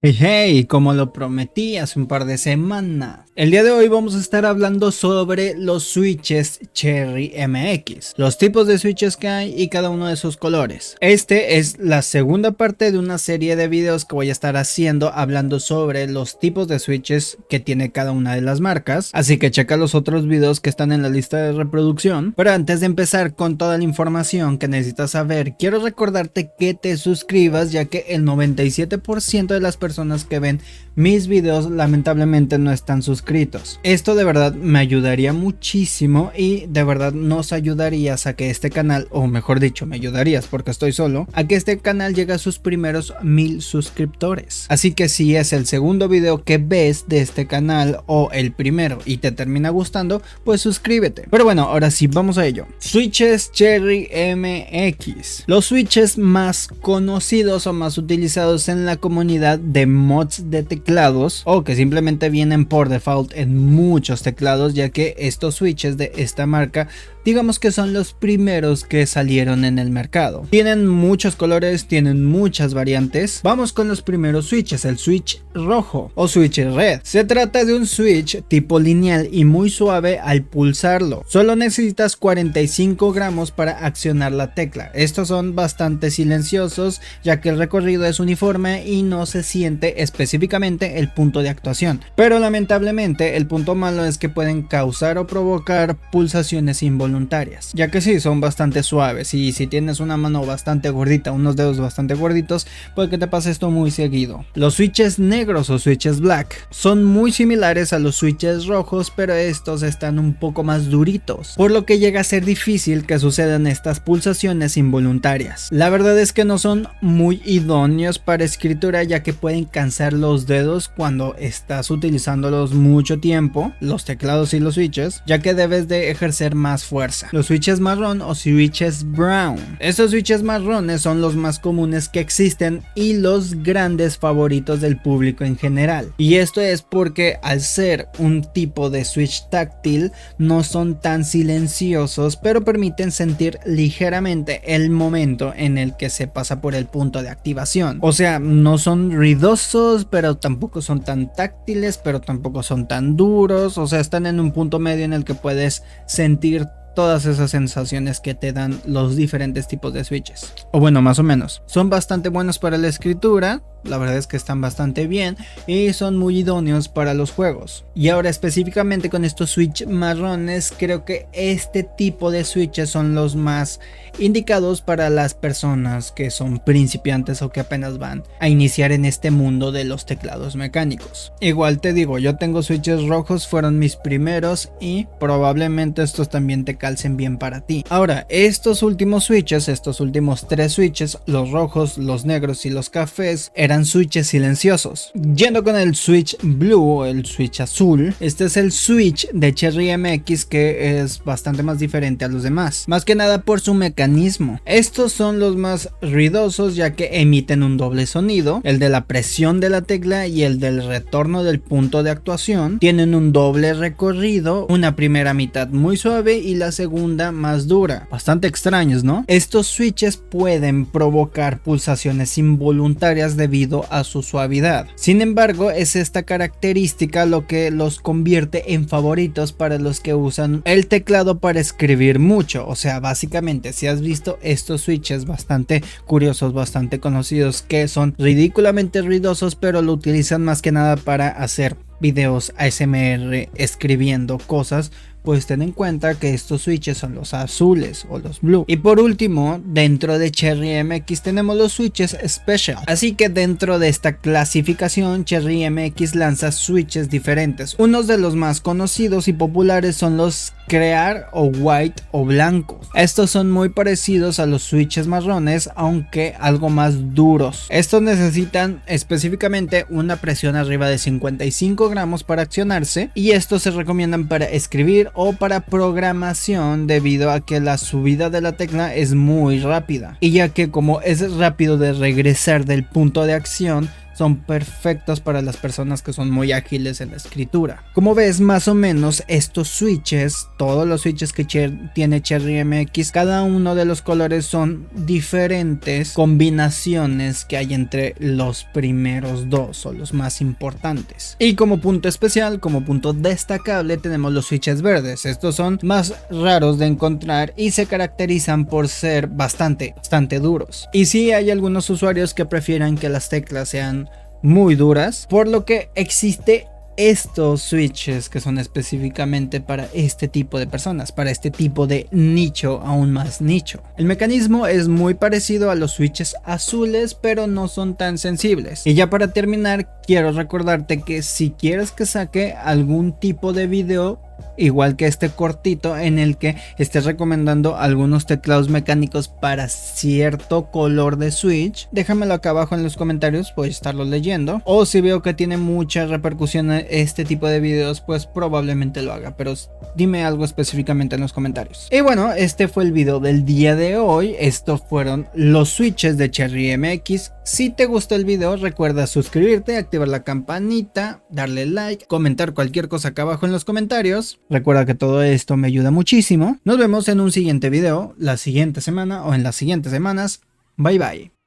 Hey, hey, como lo prometí hace un par de semanas, el día de hoy vamos a estar hablando sobre los switches Cherry MX, los tipos de switches que hay y cada uno de sus colores. Este es la segunda parte de una serie de videos que voy a estar haciendo hablando sobre los tipos de switches que tiene cada una de las marcas, así que checa los otros videos que están en la lista de reproducción. Pero antes de empezar con toda la información que necesitas saber, quiero recordarte que te suscribas, ya que el 97% de las personas que ven mis videos lamentablemente no están suscritos. Esto de verdad me ayudaría muchísimo y de verdad nos ayudarías a que este canal, o mejor dicho, me ayudarías porque estoy solo, a que este canal llegue a sus primeros 1000 suscriptores. Así que si es el segundo video que ves de este canal o el primero y te termina gustando, pues suscríbete. Pero bueno, ahora sí, vamos a ello. Switches Cherry MX. Los switches más conocidos o más utilizados en la comunidad de mods de teclados, o que simplemente vienen por default en muchos teclados, ya que estos switches de esta marca digamos que son los primeros que salieron en el mercado. Tienen muchos colores, tienen muchas variantes. Vamos con los primeros switches, el switch rojo o switch red. Se trata de un switch tipo lineal y muy suave al pulsarlo. Solo necesitas 45 gramos para accionar la tecla. Estos son bastante silenciosos, ya que el recorrido es uniforme y no se siente específicamente el punto de actuación. Pero lamentablemente el punto malo es que pueden causar o provocar pulsaciones involuntarias, ya que sí, son bastante suaves, y si tienes una mano bastante gordita, unos dedos bastante gorditos, puede que te pase esto muy seguido. Los switches negros o switches black son muy similares a los switches rojos, pero estos están un poco más duritos, por lo que llega a ser difícil que sucedan estas pulsaciones involuntarias. La verdad es que no son muy idóneos para escritura, ya que pueden cansar los dedos cuando estás utilizándolos mucho tiempo, los teclados y los switches, ya que debes de ejercer más fuerza. Los switches marrón o switches brown. Estos switches marrones son los más comunes que existen y los grandes favoritos del público en general. Y esto es porque al ser un tipo de switch táctil no son tan silenciosos, pero permiten sentir ligeramente el momento en el que se pasa por el punto de activación. O sea, no son ruidosos, pero tampoco son tan táctiles, pero tampoco son tan duros. O sea, están en un punto medio en el que puedes sentir todas esas sensaciones que te dan los diferentes tipos de switches. O bueno, más o menos. Son bastante buenos para la escritura. La verdad es que están bastante bien y son muy idóneos para los juegos. Y ahora específicamente con estos switch marrones, creo que este tipo de switches son los más indicados para las personas que son principiantes o que apenas van a iniciar en este mundo de los teclados mecánicos. Igual te digo, yo tengo switches rojos, fueron mis primeros y probablemente estos también te calcen bien para ti. Ahora, estos últimos switches, estos últimos tres switches, los rojos, los negros y los cafés, eran switches silenciosos. Yendo con el switch blue o el switch azul, este es el switch de Cherry MX, que es bastante más diferente a los demás, más que nada por su mecanismo. Estos son los más ruidosos, ya que emiten un doble sonido, el de la presión de la tecla y el del retorno del punto de actuación. Tienen un doble recorrido, una primera mitad muy suave y la segunda más dura. Bastante extraños, ¿no? Estos switches pueden provocar pulsaciones involuntarias debido a su suavidad. Sin embargo, es esta característica lo que los convierte en favoritos para los que usan el teclado para escribir mucho. O sea, básicamente, si has visto estos switches bastante curiosos, bastante conocidos, que son ridículamente ruidosos, pero lo utilizan más que nada para hacer videos ASMR escribiendo cosas, pues ten en cuenta que estos switches son los azules o los blue. Y por último, dentro de Cherry MX tenemos los switches special. Así que dentro de esta clasificación, Cherry MX lanza switches diferentes. Unos de los más conocidos y populares son los crear o white o blanco. Estos son muy parecidos a los switches marrones, aunque algo más duros. Estos necesitan específicamente una presión arriba de 55 gramos para accionarse, y estos se recomiendan para escribir o para programación, debido a que la subida de la tecla es muy rápida, y ya que como es rápido de regresar del punto de acción, son perfectos para las personas que son muy ágiles en la escritura. Como ves, más o menos estos switches, todos los switches que tiene Cherry MX, cada uno de los colores son diferentes combinaciones que hay entre los primeros dos o los más importantes. Y como punto especial, como punto destacable, tenemos los switches verdes. Estos son más raros de encontrar y se caracterizan por ser bastante duros. Y sí, hay algunos usuarios que prefieren que las teclas sean muy duras, por lo que existe estos switches que son específicamente para este tipo de personas, para este tipo de nicho, aún más nicho. El mecanismo es muy parecido a los switches azules, pero no son tan sensibles. Y ya para terminar, quiero recordarte que si quieres que saque algún tipo de video igual que este cortito en el que estés recomendando algunos teclados mecánicos para cierto color de switch, déjamelo acá abajo en los comentarios, voy a estarlo leyendo. O si veo que tiene mucha repercusión este tipo de videos, pues probablemente lo haga, pero dime algo específicamente en los comentarios. Y bueno, este fue el video del día de hoy. Estos fueron los switches de Cherry MX. Si te gustó el video, recuerda suscribirte, activar la campanita, darle like, comentar cualquier cosa acá abajo en los comentarios. Recuerda que todo esto me ayuda muchísimo. Nos vemos en un siguiente video, la siguiente semana o en las siguientes semanas. Bye bye.